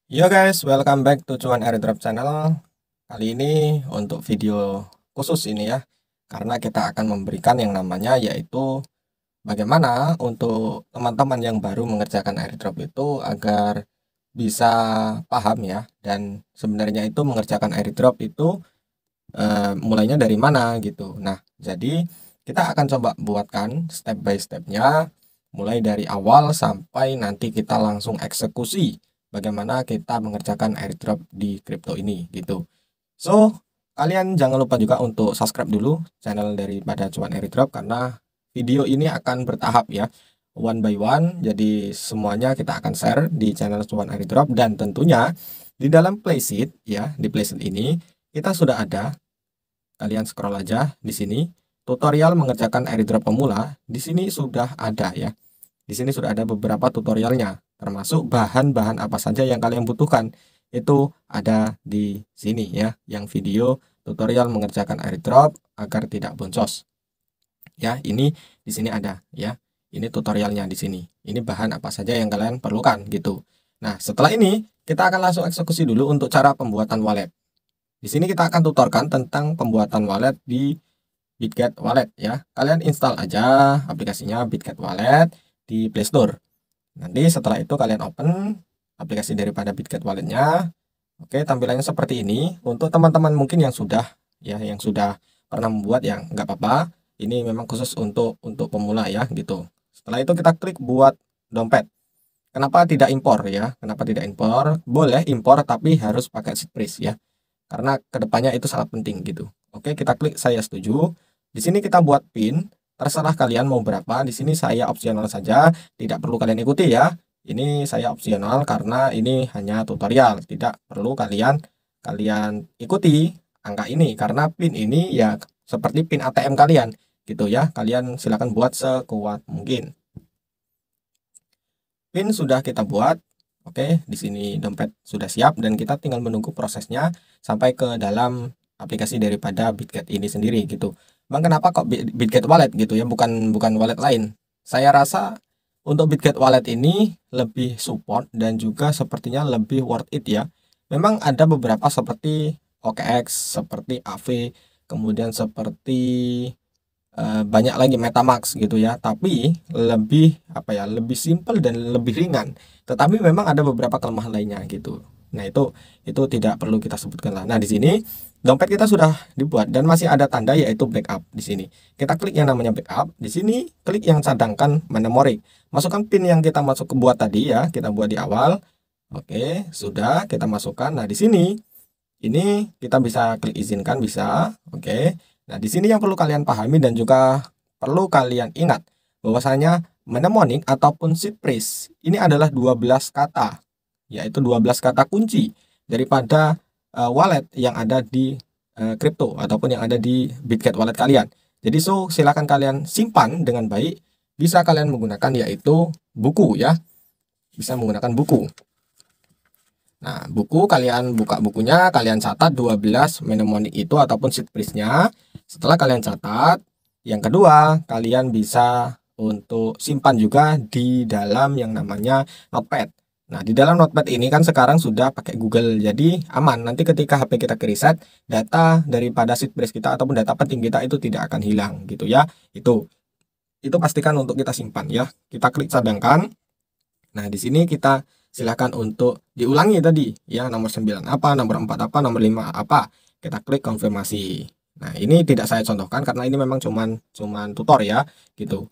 Yo guys, welcome back to Cuan Airdrop Channel. Kali ini untuk video khusus ini ya, karena kita akan memberikan yang namanya yaitu bagaimana untuk teman-teman yang baru mengerjakan airdrop itu agar bisa paham ya, dan sebenarnya itu mengerjakan airdrop itu mulainya dari mana gitu. Nah, jadi kita akan coba buatkan step by stepnya, mulai dari awal sampai nanti kita langsung eksekusi bagaimana kita mengerjakan airdrop di crypto ini gitu. So, kalian jangan lupa juga untuk subscribe dulu channel daripada Cuan Airdrop karena video ini akan bertahap ya, one by one. Jadi semuanya kita akan share di channel Cuan Airdrop, dan tentunya di dalam playlist ya, di playlist ini kita sudah ada. Kalian scroll aja di sini, tutorial mengerjakan airdrop pemula. Di sini sudah ada ya. Di sini sudah ada beberapa tutorialnya, termasuk bahan-bahan apa saja yang kalian butuhkan. Itu ada di sini ya, yang video tutorial mengerjakan airdrop agar tidak boncos. Ya, ini di sini ada ya. Ini tutorialnya di sini. Ini bahan apa saja yang kalian perlukan gitu. Nah, setelah ini kita akan langsung eksekusi dulu untuk cara pembuatan wallet. Di sini kita akan tutorkan tentang pembuatan wallet di Bitget Wallet ya. Kalian install aja aplikasinya Bitget Wallet di Play Store. Nanti setelah itu kalian open aplikasi daripada Bitget Walletnya. Oke, tampilannya seperti ini. Untuk teman-teman mungkin yang sudah ya, yang sudah pernah membuat, yang nggak apa-apa. Ini memang khusus untuk pemula ya gitu. Setelah itu kita klik buat dompet. Kenapa tidak impor ya? Kenapa tidak impor? Boleh impor tapi harus pakai seedphrase ya. Karena kedepannya itu sangat penting gitu. Oke, kita klik saya setuju. Di sini kita buat pin. Terserah kalian mau berapa. Di sini saya opsional saja. Tidak perlu kalian ikuti ya. Ini saya opsional karena ini hanya tutorial. Tidak perlu kalian kalian ikuti angka ini karena pin ini ya seperti pin ATM kalian gitu ya. Kalian silakan buat sekuat mungkin. Pin sudah kita buat. Oke, di sini dompet sudah siap dan kita tinggal menunggu prosesnya sampai ke dalam aplikasi daripada Bitget ini sendiri gitu. Bang, kenapa kok Bitget Wallet gitu ya, bukan bukan wallet lain? Saya rasa untuk Bitget Wallet ini lebih support dan juga sepertinya lebih worth it ya. Memang ada beberapa seperti OKX, seperti AV, kemudian seperti banyak lagi MetaMask gitu ya, tapi lebih apa ya, lebih simpel dan lebih ringan, tetapi memang ada beberapa kelemahan lainnya gitu. Nah, itu tidak perlu kita sebutkan lah. Nah, di sini dompet kita sudah dibuat dan masih ada tanda yaitu backup. Di sini kita klik yang namanya backup, di sini klik yang cadangkan memori, masukkan pin yang kita masuk ke buat tadi ya, kita buat di awal. Oke, sudah kita masukkan. Nah, di sini ini kita bisa klik izinkan, bisa. Oke. Nah, di sini yang perlu kalian pahami dan juga perlu kalian ingat bahwasanya mnemonic ataupun seed phrase ini adalah 12 kata, yaitu 12 kata kunci daripada wallet yang ada di crypto ataupun yang ada di Bitget wallet kalian. Jadi silakan kalian simpan dengan baik. Bisa kalian menggunakan yaitu buku ya. Bisa menggunakan buku. Nah, buku kalian buka bukunya, kalian catat 12 mnemonic itu ataupun seed phrase-nya. Setelah kalian catat, yang kedua, kalian bisa untuk simpan juga di dalam yang namanya Notepad. Nah, di dalam Notepad ini kan sekarang sudah pakai Google, jadi aman. Nanti ketika HP kita ke-reset, data daripada seed phrase kita ataupun data penting kita itu tidak akan hilang gitu ya. Itu pastikan untuk kita simpan ya. Kita klik cadangkan. Nah, di sini kita silahkan untuk diulangi tadi ya, nomor 9 apa, nomor 4 apa, nomor 5 apa. Kita klik konfirmasi. Nah, ini tidak saya contohkan karena ini memang cuman tutor ya gitu.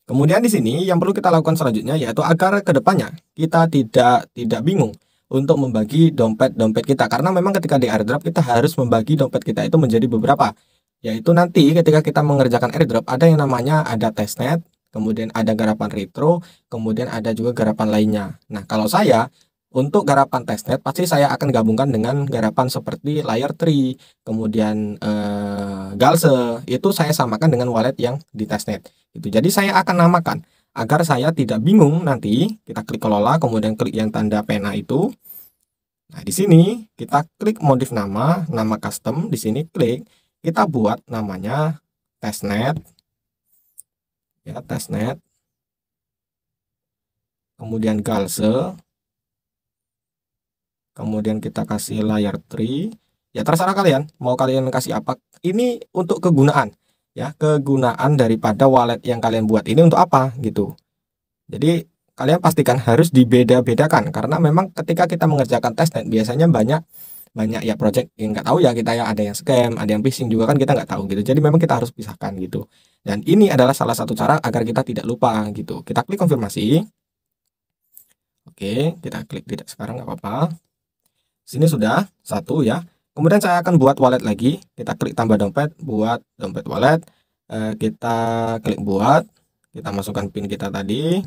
Kemudian di sini yang perlu kita lakukan selanjutnya yaitu agar kedepannya kita tidak bingung untuk membagi dompet-dompet kita, karena memang ketika di airdrop kita harus membagi dompet kita itu menjadi beberapa. Yaitu nanti ketika kita mengerjakan airdrop ada yang namanya ada testnet, kemudian ada garapan retro, kemudian ada juga garapan lainnya. Nah, kalau saya untuk garapan testnet pasti saya akan gabungkan dengan garapan seperti Layer 3, kemudian Galse, itu saya samakan dengan wallet yang di testnet. Itu. Jadi saya akan namakan agar saya tidak bingung nanti. Kita klik kelola, kemudian klik yang tanda pena itu. Nah, di sini kita klik modif nama, nama custom, di sini klik kita buat namanya testnet ya, testnet, kemudian Galse, kemudian kita kasih layer 3. Ya terserah kalian, mau kalian kasih apa. Ini untuk kegunaan, ya, kegunaan daripada wallet yang kalian buat ini untuk apa gitu. Jadi kalian pastikan harus dibeda-bedakan, karena memang ketika kita mengerjakan testnet biasanya banyak ya project yang nggak tahu ya kita, ya ada yang scam, ada yang phishing juga kan, kita nggak tahu gitu. Jadi memang kita harus pisahkan gitu. Dan ini adalah salah satu cara agar kita tidak lupa gitu. Kita klik konfirmasi. Oke, kita klik tidak sekarang, nggak apa-apa. Sini sudah satu ya. Kemudian saya akan buat wallet lagi. Kita klik tambah dompet, buat dompet wallet. Kita klik buat, kita masukkan PIN kita tadi.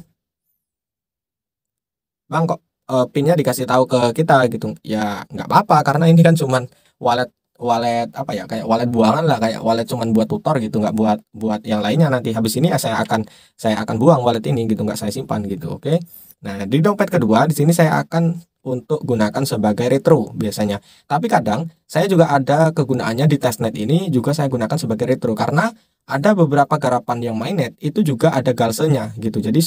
Bang, kok PIN-nya dikasih tahu ke kita gitu? Ya nggak apa-apa, karena ini kan cuman wallet wallet apa ya, kayak wallet buangan lah, kayak wallet cuman buat tutor gitu, nggak buat yang lainnya. Nanti habis ini ya saya akan buang wallet ini gitu, nggak saya simpan gitu. Oke. Nah, di dompet kedua di sini saya akan untuk gunakan sebagai retro biasanya. Tapi kadang saya juga ada kegunaannya di testnet ini juga saya gunakan sebagai retro, karena ada beberapa garapan yang mainnet itu juga ada galsenya gitu. Jadi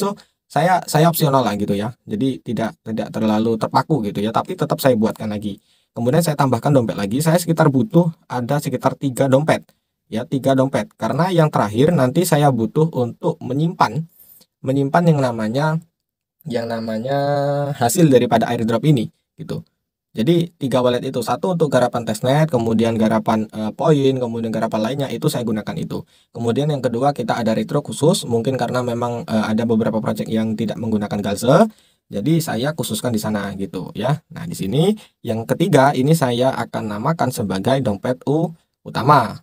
saya opsional lah gitu ya. Jadi tidak terlalu terpaku gitu ya, tapi tetap saya buatkan lagi. Kemudian saya tambahkan dompet lagi. Saya sekitar butuh ada sekitar 3 dompet. Ya, 3 dompet. Karena yang terakhir nanti saya butuh untuk menyimpan yang namanya hasil daripada airdrop ini gitu. Jadi 3 wallet itu, satu untuk garapan testnet, kemudian garapan poin, kemudian garapan lainnya itu saya gunakan itu. Kemudian yang kedua kita ada retro khusus, mungkin karena memang ada beberapa project yang tidak menggunakan galse, jadi saya khususkan di sana gitu ya. Nah, di sini yang ketiga ini saya akan namakan sebagai dompet utama.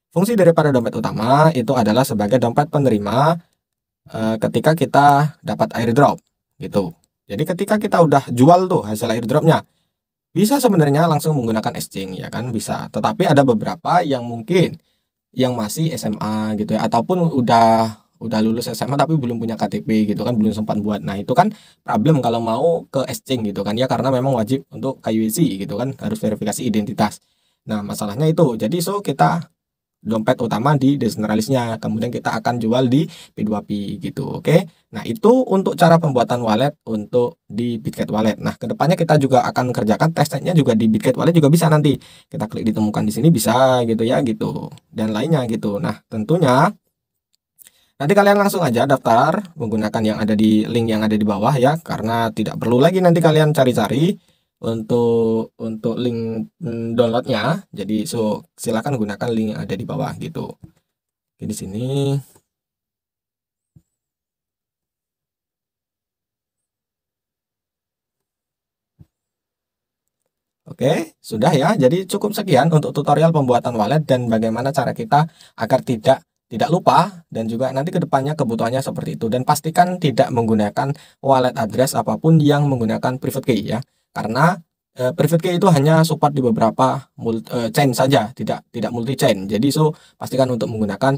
Fungsi daripada dompet utama itu adalah sebagai dompet penerima ketika kita dapat airdrop gitu. Jadi ketika kita udah jual tuh hasil airdropnya, bisa sebenarnya langsung menggunakan exchange ya kan, bisa. Tetapi ada beberapa yang mungkin yang masih SMA gitu ya, ataupun udah lulus SMA tapi belum punya KTP gitu kan, belum sempat buat. Nah, itu kan problem kalau mau ke exchange gitu kan ya, karena memang wajib untuk KYC gitu kan, harus verifikasi identitas. Nah, masalahnya itu. Jadi kita dompet utama di desentralisnya, kemudian kita akan jual di P2P gitu. Oke. Nah, itu untuk cara pembuatan wallet untuk di Bitget Wallet. Nah, kedepannya kita juga akan kerjakan testnya juga di Bitget Wallet juga bisa nanti. Kita klik ditemukan di sini bisa gitu ya gitu. Dan lainnya gitu. Nah, tentunya nanti kalian langsung aja daftar menggunakan yang ada di link yang ada di bawah ya, karena tidak perlu lagi nanti kalian cari-cari untuk link downloadnya. Jadi silakan gunakan link yang ada di bawah gitu. Oke, di sini oke, sudah ya. Jadi cukup sekian untuk tutorial pembuatan wallet dan bagaimana cara kita agar tidak lupa, dan juga nanti kedepannya kebutuhannya seperti itu. Dan pastikan tidak menggunakan wallet address apapun yang menggunakan private key ya, karena private key itu hanya support di beberapa chain saja, tidak multi chain. Jadi pastikan untuk menggunakan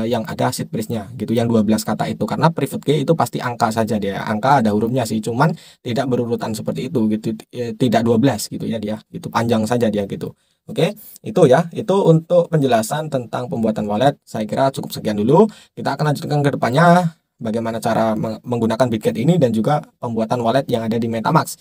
yang ada seed phrase-nya gitu, yang 12 kata itu, karena private key itu pasti angka saja dia. Angka ada hurufnya sih, cuman tidak berurutan seperti itu gitu, tidak 12 gitu ya dia. Itu panjang saja dia gitu. Oke, itu ya. Itu untuk penjelasan tentang pembuatan wallet. Saya kira cukup sekian dulu. Kita akan lanjutkan ke depannya bagaimana cara menggunakan Bitget ini dan juga pembuatan wallet yang ada di MetaMask.